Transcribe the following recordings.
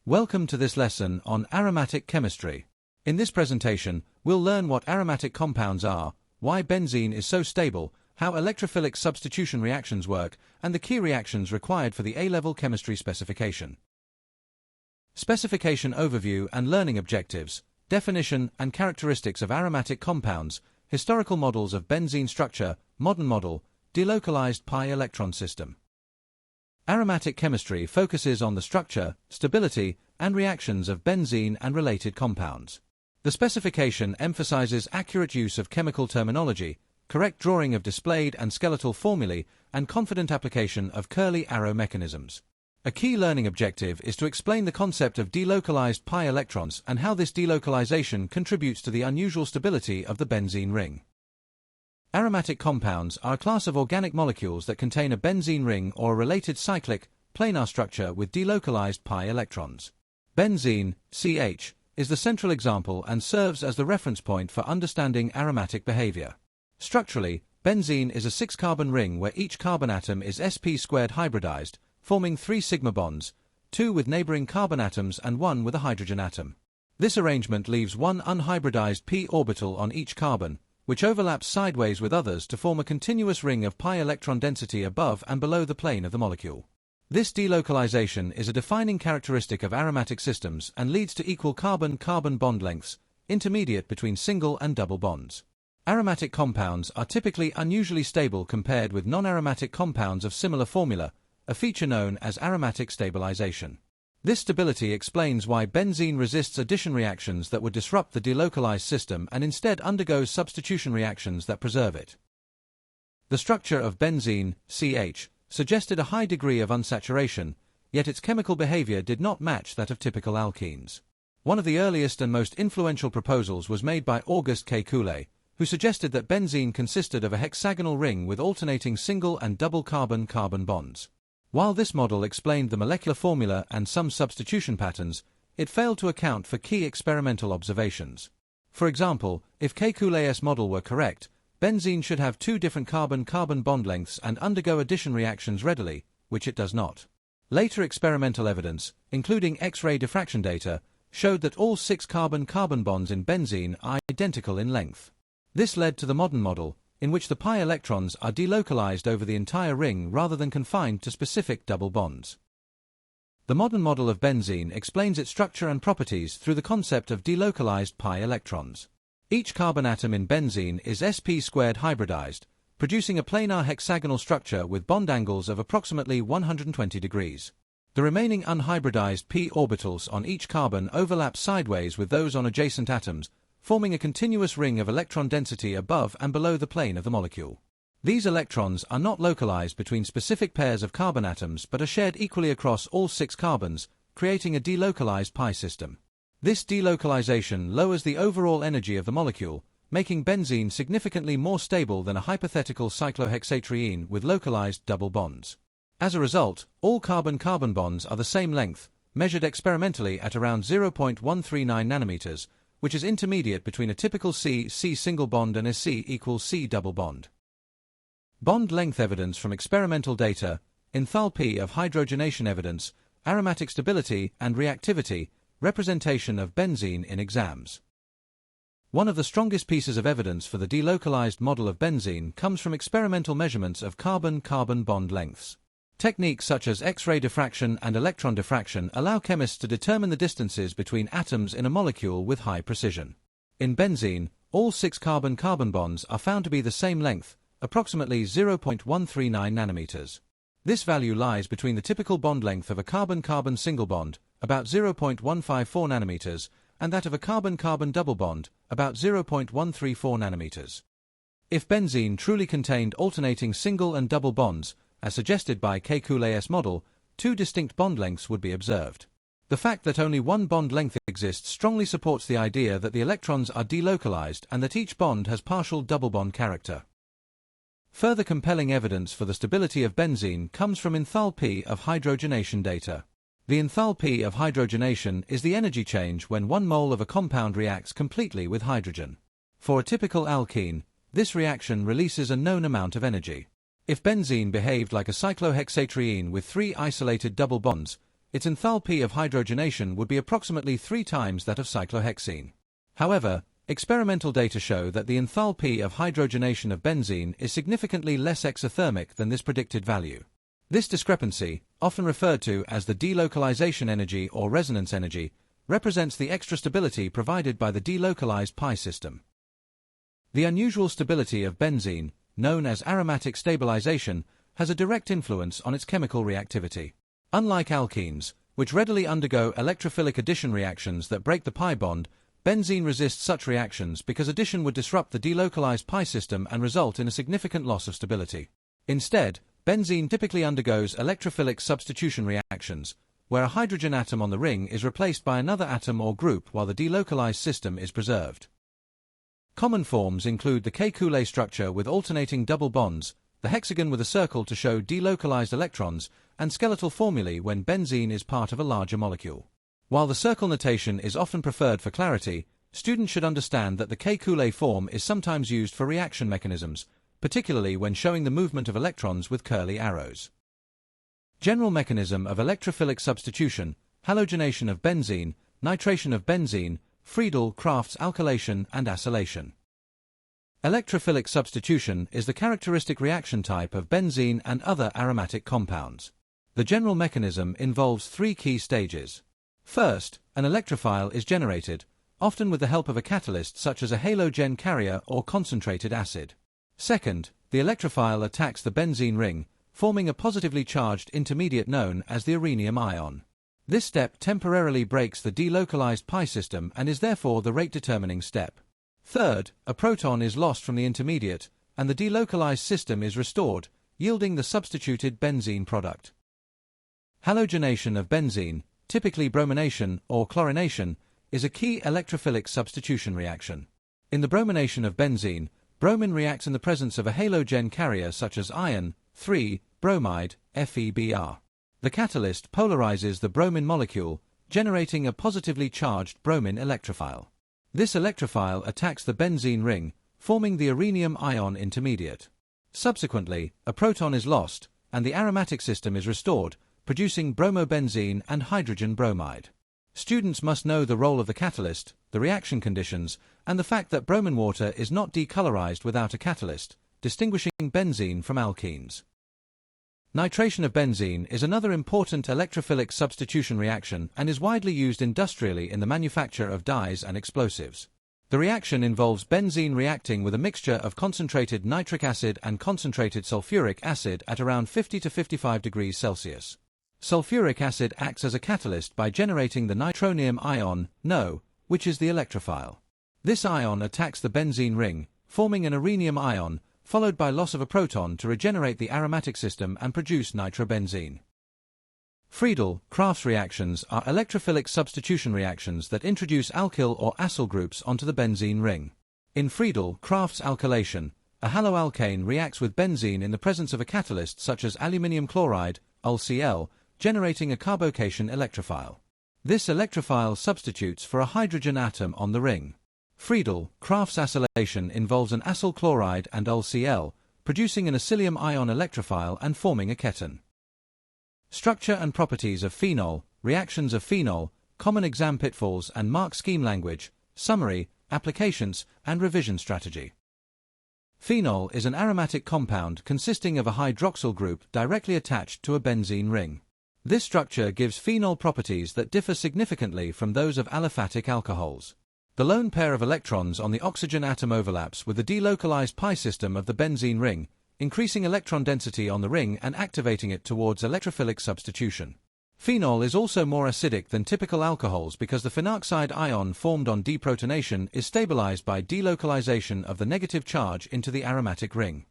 Welcome to this lesson on aromatic chemistry. In this presentation, we'll learn what aromatic compounds are, why benzene is so stable, how electrophilic substitution reactions work, and the key reactions required for the A-level chemistry specification. Specification overview and learning objectives, definition and characteristics of aromatic compounds, historical models of benzene structure, modern model, delocalized pi electron system. Aromatic chemistry focuses on the structure, stability, and reactions of benzene and related compounds. The specification emphasizes accurate use of chemical terminology, correct drawing of displayed and skeletal formulae, and confident application of curly arrow mechanisms. A key learning objective is to explain the concept of delocalized pi electrons and how this delocalization contributes to the unusual stability of the benzene ring. Aromatic compounds are a class of organic molecules that contain a benzene ring or a related cyclic, planar structure with delocalized pi electrons. Benzene, CH, is the central example and serves as the reference point for understanding aromatic behavior. Structurally, benzene is a 6-carbon ring where each carbon atom is sp² hybridized, forming 3 sigma bonds, 2 with neighboring carbon atoms and 1 with a hydrogen atom. This arrangement leaves one unhybridized p orbital on each carbon, which overlaps sideways with others to form a continuous ring of pi electron density above and below the plane of the molecule. This delocalization is a defining characteristic of aromatic systems and leads to equal carbon-carbon bond lengths, intermediate between single and double bonds. Aromatic compounds are typically unusually stable compared with non-aromatic compounds of similar formula, a feature known as aromatic stabilization. This stability explains why benzene resists addition reactions that would disrupt the delocalized system and instead undergoes substitution reactions that preserve it. The structure of benzene, CH, suggested a high degree of unsaturation, yet its chemical behavior did not match that of typical alkenes. One of the earliest and most influential proposals was made by August K. Coullet, who suggested that benzene consisted of a hexagonal ring with alternating single and double carbon-carbon bonds. While this model explained the molecular formula and some substitution patterns, it failed to account for key experimental observations. For example, if K. Coulet's model were correct, benzene should have 2 different carbon-carbon bond lengths and undergo addition reactions readily, which it does not. Later experimental evidence, including X-ray diffraction data, showed that all 6 carbon-carbon bonds in benzene are identical in length. This led to the modern model, in which the pi electrons are delocalized over the entire ring rather than confined to specific double bonds. The modern model of benzene explains its structure and properties through the concept of delocalized pi electrons. Each carbon atom in benzene is sp² hybridized, producing a planar hexagonal structure with bond angles of approximately 120 degrees. The remaining unhybridized p orbitals on each carbon overlap sideways with those on adjacent atoms, forming a continuous ring of electron density above and below the plane of the molecule. These electrons are not localized between specific pairs of carbon atoms but are shared equally across all 6 carbons, creating a delocalized pi system. This delocalization lowers the overall energy of the molecule, making benzene significantly more stable than a hypothetical cyclohexatriene with localized double bonds. As a result, all carbon-carbon bonds are the same length, measured experimentally at around 0.139 nanometers, which is intermediate between a typical C-C single bond and a C=C double bond. Bond length evidence from experimental data, enthalpy of hydrogenation evidence, aromatic stability and reactivity, representation of benzene in exams. One of the strongest pieces of evidence for the delocalized model of benzene comes from experimental measurements of carbon-carbon bond lengths. Techniques such as X-ray diffraction and electron diffraction allow chemists to determine the distances between atoms in a molecule with high precision. In benzene, all 6 carbon-carbon bonds are found to be the same length, approximately 0.139 nanometers. This value lies between the typical bond length of a carbon-carbon single bond, about 0.154 nanometers, and that of a carbon-carbon double bond, about 0.134 nanometers. If benzene truly contained alternating single and double bonds, as suggested by K. Coulet's model, 2 distinct bond lengths would be observed. The fact that only one bond length exists strongly supports the idea that the electrons are delocalized and that each bond has partial double bond character. Further compelling evidence for the stability of benzene comes from enthalpy of hydrogenation data. The enthalpy of hydrogenation is the energy change when 1 mole of a compound reacts completely with hydrogen. For a typical alkene, this reaction releases a known amount of energy. If benzene behaved like a cyclohexatriene with 3 isolated double bonds, its enthalpy of hydrogenation would be approximately 3 times that of cyclohexene. However, experimental data show that the enthalpy of hydrogenation of benzene is significantly less exothermic than this predicted value. This discrepancy, often referred to as the delocalization energy or resonance energy, represents the extra stability provided by the delocalized pi system. The unusual stability of benzene, known as aromatic stabilization, has a direct influence on its chemical reactivity. Unlike alkenes, which readily undergo electrophilic addition reactions that break the pi bond, benzene resists such reactions because addition would disrupt the delocalized pi system and result in a significant loss of stability. Instead, benzene typically undergoes electrophilic substitution reactions, where a hydrogen atom on the ring is replaced by another atom or group while the delocalized system is preserved. Common forms include the K-Coulé structure with alternating double bonds, the hexagon with a circle to show delocalized electrons, and skeletal formulae when benzene is part of a larger molecule. While the circle notation is often preferred for clarity, students should understand that the K-Coulé form is sometimes used for reaction mechanisms, particularly when showing the movement of electrons with curly arrows. General mechanism of electrophilic substitution, halogenation of benzene, nitration of benzene, Friedel-Crafts alkylation and acylation. Electrophilic substitution is the characteristic reaction type of benzene and other aromatic compounds. The general mechanism involves 3 key stages. First, an electrophile is generated, often with the help of a catalyst such as a halogen carrier or concentrated acid. Second, the electrophile attacks the benzene ring, forming a positively charged intermediate known as the rhenium ion. This step temporarily breaks the delocalized pi system and is therefore the rate-determining step. Third, a proton is lost from the intermediate, and the delocalized system is restored, yielding the substituted benzene product. Halogenation of benzene, typically bromination or chlorination, is a key electrophilic substitution reaction. In the bromination of benzene, bromine reacts in the presence of a halogen carrier such as iron, 3-bromide, FeBr. The catalyst polarizes the bromine molecule, generating a positively charged bromine electrophile. This electrophile attacks the benzene ring, forming the rhenium ion intermediate. Subsequently, a proton is lost, and the aromatic system is restored, producing bromobenzene and hydrogen bromide. Students must know the role of the catalyst, the reaction conditions, and the fact that bromine water is not decolorized without a catalyst, distinguishing benzene from alkenes. Nitration of benzene is another important electrophilic substitution reaction and is widely used industrially in the manufacture of dyes and explosives. The reaction involves benzene reacting with a mixture of concentrated nitric acid and concentrated sulfuric acid at around 50 to 55 degrees Celsius. Sulfuric acid acts as a catalyst by generating the nitronium ion, NO, which is the electrophile. This ion attacks the benzene ring, forming an rhenium ion, followed by loss of a proton to regenerate the aromatic system and produce nitrobenzene. Friedel-Crafts reactions are electrophilic substitution reactions that introduce alkyl or acyl groups onto the benzene ring. In Friedel-Crafts alkylation, a haloalkane reacts with benzene in the presence of a catalyst such as aluminium chloride, UlCl, generating a carbocation electrophile. This electrophile substitutes for a hydrogen atom on the ring. Friedel-Crafts acylation involves an acyl chloride and UlCl, producing an acylium ion electrophile and forming a keton. Structure and properties of phenol, reactions of phenol, common exam pitfalls and mark scheme language, summary, applications, and revision strategy. Phenol is an aromatic compound consisting of a hydroxyl group directly attached to a benzene ring. This structure gives phenol properties that differ significantly from those of aliphatic alcohols. The lone pair of electrons on the oxygen atom overlaps with the delocalized pi system of the benzene ring, increasing electron density on the ring and activating it towards electrophilic substitution. Phenol is also more acidic than typical alcohols because the phenoxide ion formed on deprotonation is stabilized by delocalization of the negative charge into the aromatic ring.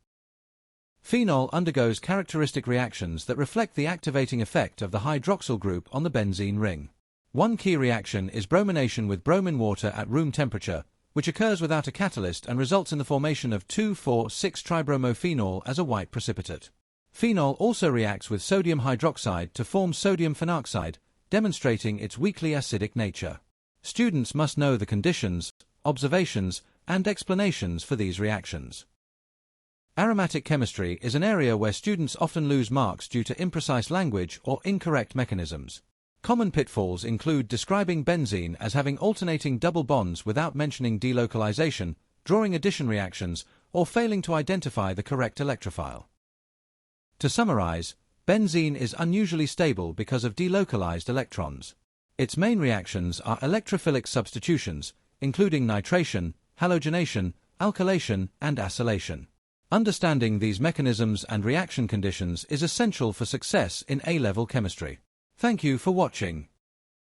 Phenol undergoes characteristic reactions that reflect the activating effect of the hydroxyl group on the benzene ring. One key reaction is bromination with bromine water at room temperature, which occurs without a catalyst and results in the formation of 2,4,6-tribromophenol as a white precipitate. Phenol also reacts with sodium hydroxide to form sodium phenoxide, demonstrating its weakly acidic nature. Students must know the conditions, observations, and explanations for these reactions. Aromatic chemistry is an area where students often lose marks due to imprecise language or incorrect mechanisms. Common pitfalls include describing benzene as having alternating double bonds without mentioning delocalization, drawing addition reactions, or failing to identify the correct electrophile. To summarize, benzene is unusually stable because of delocalized electrons. Its main reactions are electrophilic substitutions, including nitration, halogenation, alkylation, and acylation. Understanding these mechanisms and reaction conditions is essential for success in A-level chemistry. Thank you for watching.